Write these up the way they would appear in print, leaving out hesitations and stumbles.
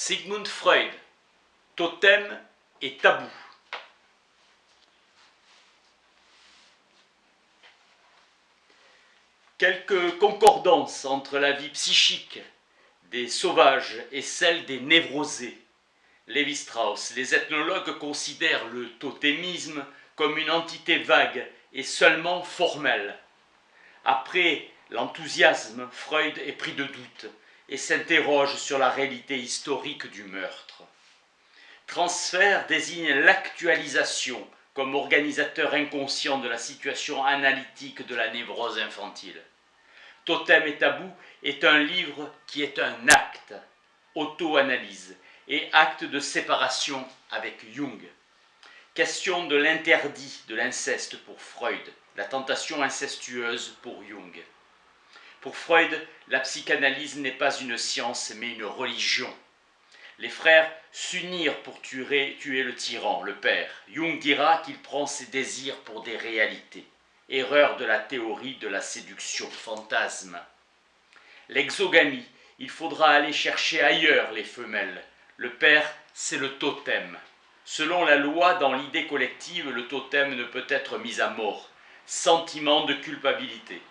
Sigmund Freud, totem et tabou. Quelques concordances entre la vie psychique des sauvages et celle des névrosés. Lévi-Strauss, les ethnologues considèrent le totémisme comme une entité vague et seulement formelle. Après l'enthousiasme, Freud est pris de doute et s'interroge sur la réalité historique du meurtre. Transfert désigne l'actualisation comme organisateur inconscient de la situation analytique de la névrose infantile. Totem et tabou est un livre qui est un acte, auto-analyse et acte de séparation avec Jung. Question de l'interdit de l'inceste pour Freud, la tentation incestueuse pour Jung. Pour Freud, la psychanalyse n'est pas une science mais une religion. Les frères s'unirent pour tuer le tyran, le père. Jung dira qu'il prend ses désirs pour des réalités. Erreur de la théorie de la séduction, fantasme. L'exogamie, il faudra aller chercher ailleurs les femelles. Le père, c'est le totem. Selon la loi, dans l'idée collective, le totem ne peut être mis à mort. Sentiment de culpabilité.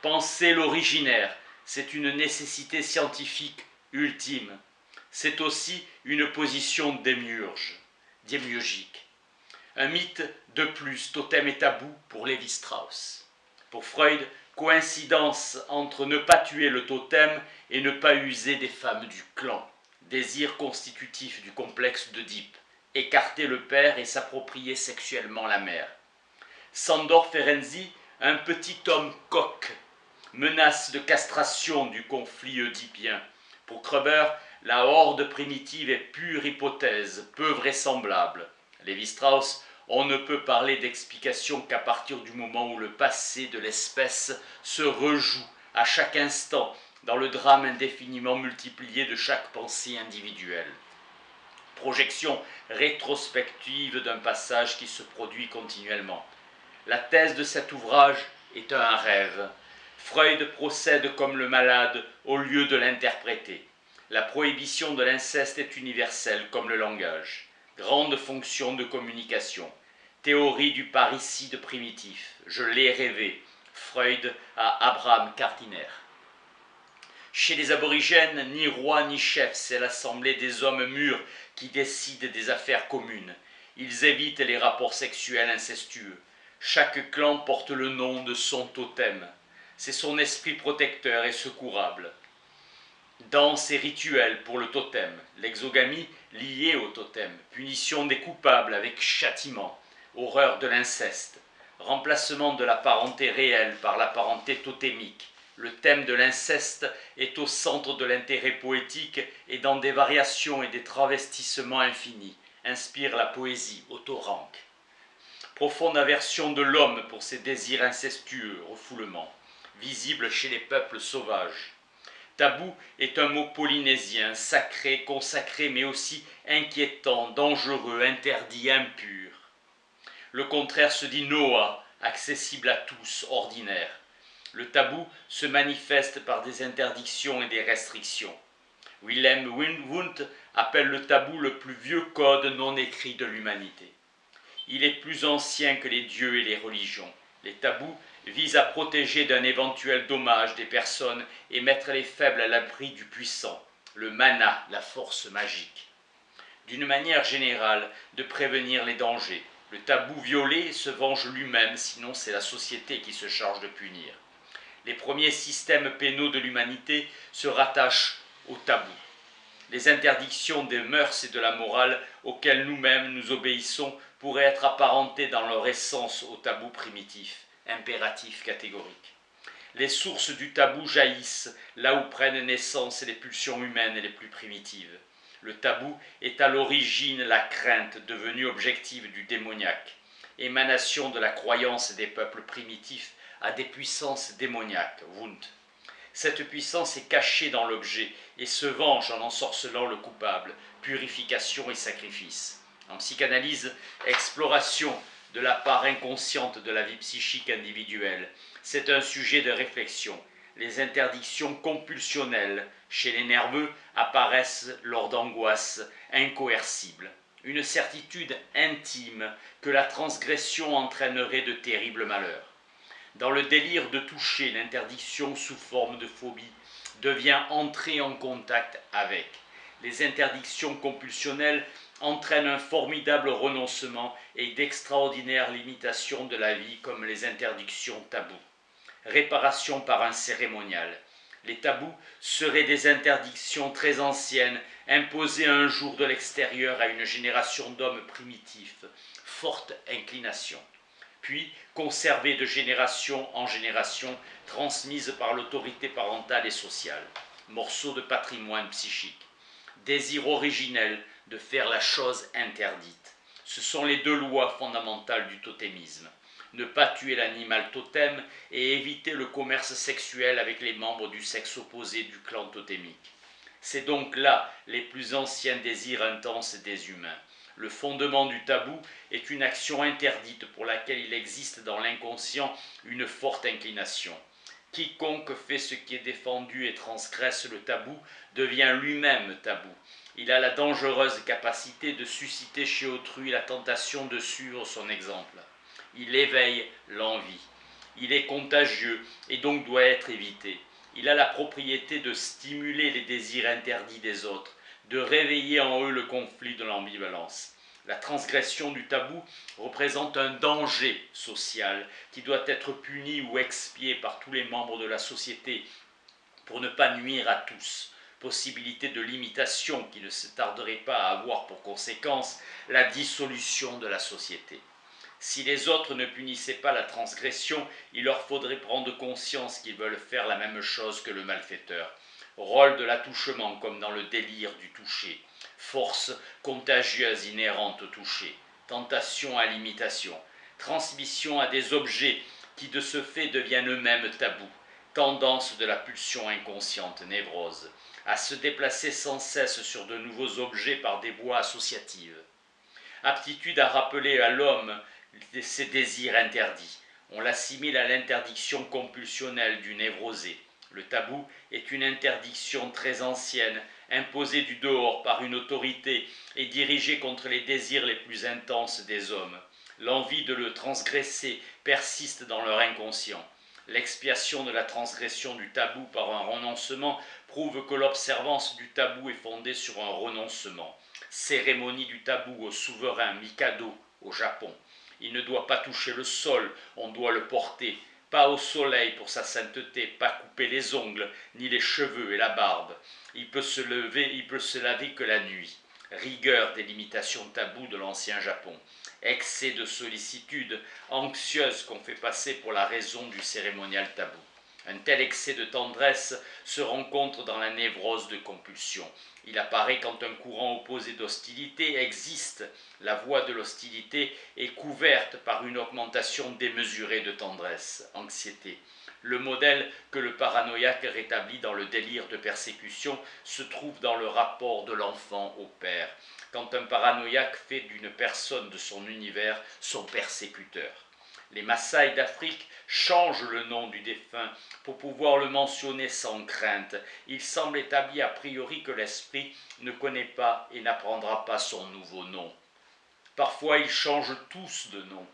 Penser l'originaire, c'est une nécessité scientifique ultime. C'est aussi une position démiurgique. Un mythe de plus, totem et tabou pour Lévi-Strauss. Pour Freud, coïncidence entre ne pas tuer le totem et ne pas user des femmes du clan. Désir constitutif du complexe d'Oedipe. Écarter le père et s'approprier sexuellement la mère. Sándor Ferenczi, un petit homme coq. Menace de castration du conflit oedipien. Pour Kroeber, la horde primitive est pure hypothèse, peu vraisemblable. Lévi-Strauss, on ne peut parler d'explication qu'à partir du moment où le passé de l'espèce se rejoue à chaque instant dans le drame indéfiniment multiplié de chaque pensée individuelle. Projection rétrospective d'un passage qui se produit continuellement. La thèse de cet ouvrage est un rêve. Freud procède comme le malade au lieu de l'interpréter. La prohibition de l'inceste est universelle comme le langage. Grande fonction de communication. Théorie du parricide primitif. Je l'ai rêvé. Freud à Abraham Kartiner. Chez les aborigènes, ni roi ni chef, c'est l'assemblée des hommes mûrs qui décident des affaires communes. Ils évitent les rapports sexuels incestueux. Chaque clan porte le nom de son totem. C'est son esprit protecteur et secourable. Danse et rituel pour le totem, l'exogamie liée au totem, punition des coupables avec châtiment, horreur de l'inceste, remplacement de la parenté réelle par la parenté totémique. Le thème de l'inceste est au centre de l'intérêt poétique et dans des variations et des travestissements infinis, inspire la poésie, Otto Rank. Profonde aversion de l'homme pour ses désirs incestueux, refoulement, visible chez les peuples sauvages. Tabou est un mot polynésien, sacré, consacré, mais aussi inquiétant, dangereux, interdit, impur. Le contraire se dit Noah, accessible à tous, ordinaire. Le tabou se manifeste par des interdictions et des restrictions. Wilhelm Wundt appelle le tabou le plus vieux code non écrit de l'humanité. Il est plus ancien que les dieux et les religions. Les tabous visent à protéger d'un éventuel dommage des personnes et mettre les faibles à l'abri du puissant, le mana, la force magique. D'une manière générale, de prévenir les dangers. Le tabou violé se venge lui-même, sinon c'est la société qui se charge de punir. Les premiers systèmes pénaux de l'humanité se rattachent au tabou. Les interdictions des mœurs et de la morale auxquelles nous-mêmes nous obéissons pourraient être apparentées dans leur essence au tabou primitif, impératif catégorique. Les sources du tabou jaillissent là où prennent naissance les pulsions humaines les plus primitives. Le tabou est à l'origine la crainte devenue objective du démoniaque, émanation de la croyance des peuples primitifs à des puissances démoniaques, Wundt. Cette puissance est cachée dans l'objet et se venge en ensorcelant le coupable, purification et sacrifice. En psychanalyse, exploration de la part inconsciente de la vie psychique individuelle, c'est un sujet de réflexion. Les interdictions compulsionnelles chez les nerveux apparaissent lors d'angoisses incoercibles. Une certitude intime que la transgression entraînerait de terribles malheurs. Dans le délire de toucher, l'interdiction sous forme de phobie devient entrer en contact avec. Les interdictions compulsionnelles entraînent un formidable renoncement et d'extraordinaires limitations de la vie comme les interdictions tabous. Réparation par un cérémonial. Les tabous seraient des interdictions très anciennes, imposées un jour de l'extérieur à une génération d'hommes primitifs, forte inclination, puis conservées de génération en génération, transmises par l'autorité parentale et sociale, morceaux de patrimoine psychique. Désir originel de faire la chose interdite. Ce sont les deux lois fondamentales du totémisme. Ne pas tuer l'animal totem et éviter le commerce sexuel avec les membres du sexe opposé du clan totémique. C'est donc là les plus anciens désirs intenses des humains. Le fondement du tabou est une action interdite pour laquelle il existe dans l'inconscient une forte inclination. Quiconque fait ce qui est défendu et transgresse le tabou devient lui-même tabou. Il a la dangereuse capacité de susciter chez autrui la tentation de suivre son exemple. Il éveille l'envie. Il est contagieux et donc doit être évité. Il a la propriété de stimuler les désirs interdits des autres, de réveiller en eux le conflit de l'ambivalence. La transgression du tabou représente un danger social qui doit être puni ou expié par tous les membres de la société pour ne pas nuire à tous. Possibilité de limitation qui ne se tarderait pas à avoir pour conséquence la dissolution de la société. Si les autres ne punissaient pas la transgression, il leur faudrait prendre conscience qu'ils veulent faire la même chose que le malfaiteur. Rôle de l'attouchement comme dans le délire du toucher. Force contagieuse inhérente au toucher. Tentation à l'imitation. Transmission à des objets qui de ce fait deviennent eux-mêmes tabous. Tendance de la pulsion inconsciente, névrose. À se déplacer sans cesse sur de nouveaux objets par des voies associatives. Aptitude à rappeler à l'homme ses désirs interdits. On l'assimile à l'interdiction compulsionnelle du névrosé. Le tabou est une interdiction très ancienne, imposée du dehors par une autorité et dirigée contre les désirs les plus intenses des hommes. L'envie de le transgresser persiste dans leur inconscient. L'expiation de la transgression du tabou par un renoncement prouve que l'observance du tabou est fondée sur un renoncement. Cérémonie du tabou au souverain Mikado au Japon. Il ne doit pas toucher le sol, on doit le porter. Pas au soleil pour sa sainteté, pas couper les ongles, ni les cheveux et la barbe. Il peut se laver que la nuit. Rigueur des limitations taboues de l'ancien Japon. Excès de sollicitude, anxieuse qu'on fait passer pour la raison du cérémonial tabou. Un tel excès de tendresse se rencontre dans la névrose de compulsion. Il apparaît quand un courant opposé d'hostilité existe. La voie de l'hostilité est couverte par une augmentation démesurée de tendresse, anxiété. Le modèle que le paranoïaque rétablit dans le délire de persécution se trouve dans le rapport de l'enfant au père, quand un paranoïaque fait d'une personne de son univers son persécuteur. Les Maasai d'Afrique changent le nom du défunt pour pouvoir le mentionner sans crainte. Il semble établi a priori que l'esprit ne connaît pas et n'apprendra pas son nouveau nom. Parfois, ils changent tous de nom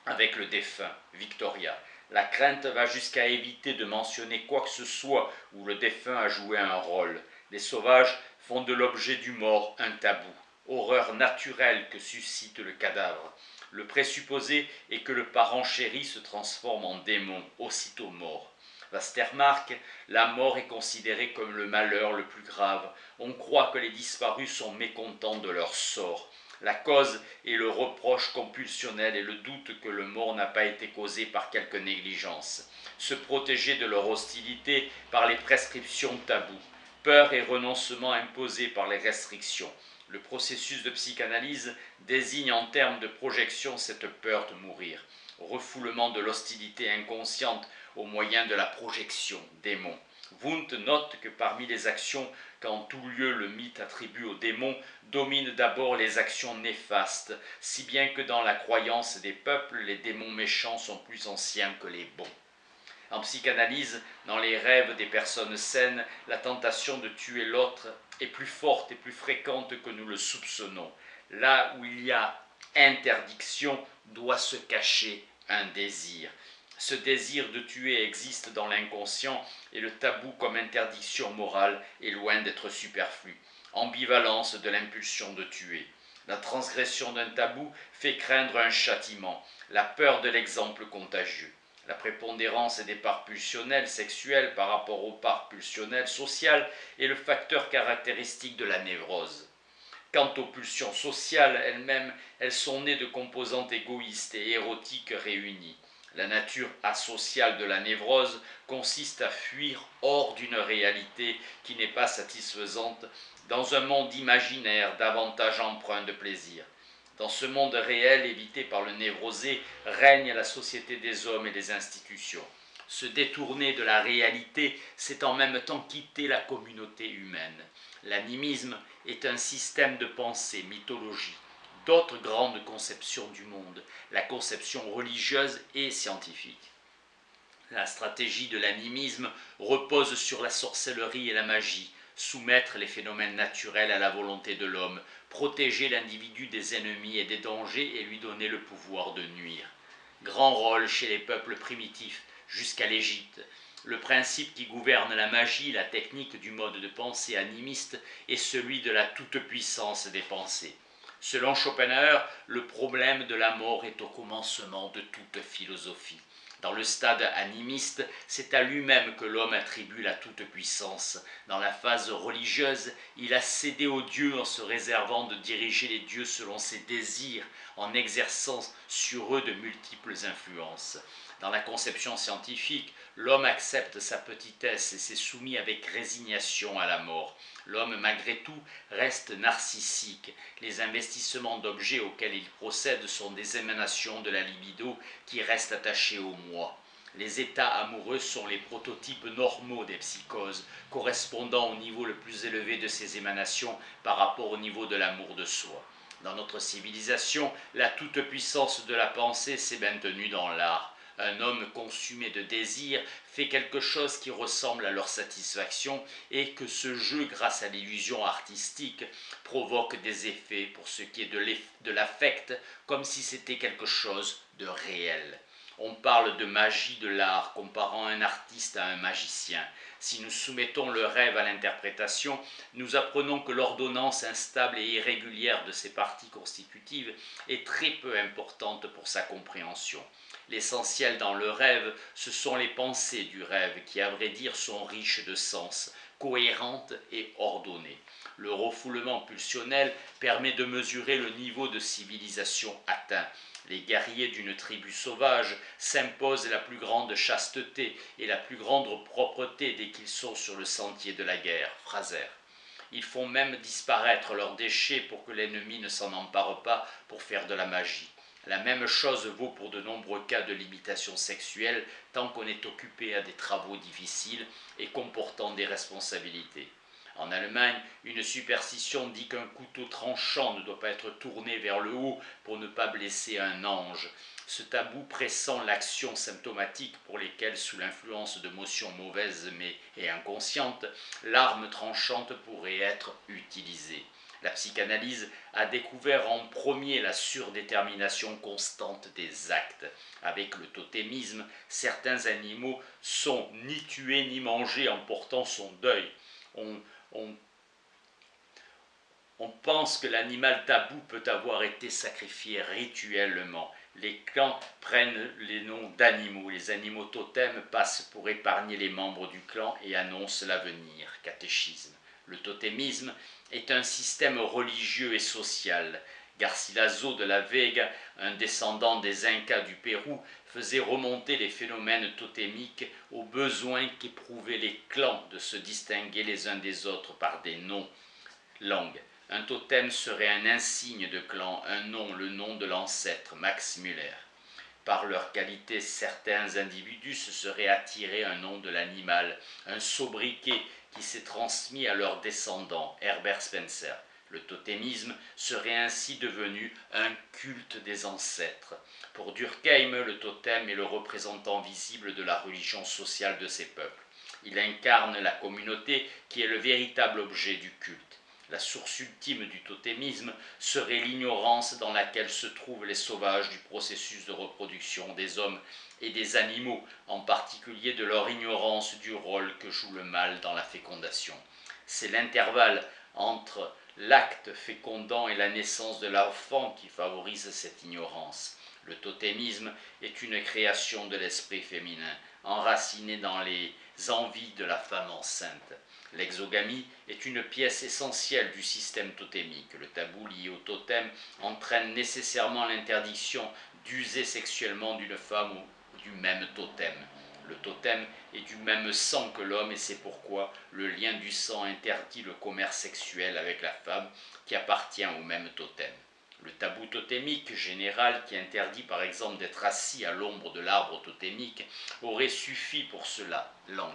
avec le défunt, Victoria. La crainte va jusqu'à éviter de mentionner quoi que ce soit où le défunt a joué un rôle. Les sauvages font de l'objet du mort un tabou, horreur naturelle que suscite le cadavre. Le présupposé est que le parent chéri se transforme en démon, aussitôt mort. Westermarck, la mort est considérée comme le malheur le plus grave. On croit que les disparus sont mécontents de leur sort. La cause est le reproche compulsionnel et le doute que le mort n'a pas été causé par quelque négligence. Se protéger de leur hostilité par les prescriptions taboues. Peur et renoncement imposés par les restrictions. Le processus de psychanalyse désigne en termes de projection cette peur de mourir. Refoulement de l'hostilité inconsciente au moyen de la projection, démon. Wundt note que parmi les actions qu'en tout lieu le mythe attribue aux démons, dominent d'abord les actions néfastes, si bien que dans la croyance des peuples, les démons méchants sont plus anciens que les bons. En psychanalyse, dans les rêves des personnes saines, la tentation de tuer l'autre est plus forte et plus fréquente que nous le soupçonnons. Là où il y a interdiction, doit se cacher un désir. Ce désir de tuer existe dans l'inconscient et le tabou comme interdiction morale est loin d'être superflu. Ambivalence de l'impulsion de tuer. La transgression d'un tabou fait craindre un châtiment, la peur de l'exemple contagieux. La prépondérance des parts pulsionnelles sexuelles par rapport aux parts pulsionnelles sociales est le facteur caractéristique de la névrose. Quant aux pulsions sociales elles-mêmes, elles sont nées de composantes égoïstes et érotiques réunies. La nature asociale de la névrose consiste à fuir hors d'une réalité qui n'est pas satisfaisante, dans un monde imaginaire davantage empreint de plaisir. Dans ce monde réel évité par le névrosé règne la société des hommes et des institutions. Se détourner de la réalité, c'est en même temps quitter la communauté humaine. L'animisme est un système de pensée, mythologie, d'autres grandes conceptions du monde, la conception religieuse et scientifique. La stratégie de l'animisme repose sur la sorcellerie et la magie, soumettre les phénomènes naturels à la volonté de l'homme, protéger l'individu des ennemis et des dangers et lui donner le pouvoir de nuire. Grand rôle chez les peuples primitifs, jusqu'à l'Égypte. Le principe qui gouverne la magie, la technique du mode de pensée animiste, est celui de la toute-puissance des pensées. Selon Schopenhauer, le problème de la mort est au commencement de toute philosophie. Dans le stade animiste, c'est à lui-même que l'homme attribue la toute-puissance. Dans la phase religieuse, il a cédé aux dieux en se réservant de diriger les dieux selon ses désirs, en exerçant sur eux de multiples influences. Dans la conception scientifique, l'homme accepte sa petitesse et s'est soumis avec résignation à la mort. L'homme, malgré tout, reste narcissique. Les investissements d'objets auxquels il procède sont des émanations de la libido qui reste attachée au moi. Les états amoureux sont les prototypes normaux des psychoses, correspondant au niveau le plus élevé de ces émanations par rapport au niveau de l'amour de soi. Dans notre civilisation, la toute-puissance de la pensée s'est maintenue dans l'art. Un homme consumé de désir fait quelque chose qui ressemble à leur satisfaction et que ce jeu, grâce à l'illusion artistique, provoque des effets pour ce qui est de l'affect, comme si c'était quelque chose de réel. On parle de magie de l'art, comparant un artiste à un magicien. Si nous soumettons le rêve à l'interprétation, nous apprenons que l'ordonnance instable et irrégulière de ses parties constitutives est très peu importante pour sa compréhension. L'essentiel dans le rêve, ce sont les pensées du rêve qui, à vrai dire, sont riches de sens, cohérentes et ordonnées. Le refoulement pulsionnel permet de mesurer le niveau de civilisation atteint. Les guerriers d'une tribu sauvage s'imposent la plus grande chasteté et la plus grande propreté dès qu'ils sont sur le sentier de la guerre. Fraser. Ils font même disparaître leurs déchets pour que l'ennemi ne s'en empare pas pour faire de la magie. La même chose vaut pour de nombreux cas de limitation sexuelle tant qu'on est occupé à des travaux difficiles et comportant des responsabilités. En Allemagne, une superstition dit qu'un couteau tranchant ne doit pas être tourné vers le haut pour ne pas blesser un ange. Ce tabou pressent l'action symptomatique pour lesquelles, sous l'influence de motions mauvaises et inconscientes, l'arme tranchante pourrait être utilisée. La psychanalyse a découvert en premier la surdétermination constante des actes. Avec le totémisme, certains animaux sont ni tués ni mangés en portant son deuil. On pense que l'animal tabou peut avoir été sacrifié rituellement. Les clans prennent les noms d'animaux. Les animaux totems passent pour épargner les membres du clan et annoncent l'avenir. Catéchisme. Le totémisme est un système religieux et social. Garcilaso de la Vega, un descendant des Incas du Pérou, faisait remonter les phénomènes totémiques aux besoins qu'éprouvaient les clans de se distinguer les uns des autres par des noms. Langue. Un totem serait un insigne de clan, un nom, le nom de l'ancêtre, Max Müller. Par leur qualité, certains individus se seraient attirés un nom de l'animal, un sobriquet qui s'est transmis à leurs descendants, Herbert Spencer. Le totémisme serait ainsi devenu un culte des ancêtres. Pour Durkheim, le totem est le représentant visible de la religion sociale de ces peuples. Il incarne la communauté qui est le véritable objet du culte. La source ultime du totémisme serait l'ignorance dans laquelle se trouvent les sauvages du processus de reproduction des hommes et des animaux, en particulier de leur ignorance du rôle que joue le mâle dans la fécondation. C'est l'intervalle entre l'acte fécondant et la naissance de l'enfant qui favorise cette ignorance. Le totémisme est une création de l'esprit féminin, enracinée dans les envies de la femme enceinte. L'exogamie est une pièce essentielle du système totémique. Le tabou lié au totem entraîne nécessairement l'interdiction d'user sexuellement d'une femme ou du même totem. Le totem est du même sang que l'homme et c'est pourquoi le lien du sang interdit le commerce sexuel avec la femme qui appartient au même totem. Le tabou totémique général qui interdit par exemple d'être assis à l'ombre de l'arbre totémique aurait suffi pour cela, langue.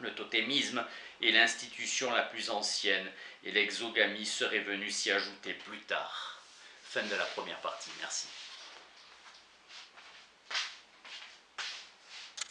Le totémisme est l'institution la plus ancienne et l'exogamie serait venue s'y ajouter plus tard. Fin de la première partie, merci.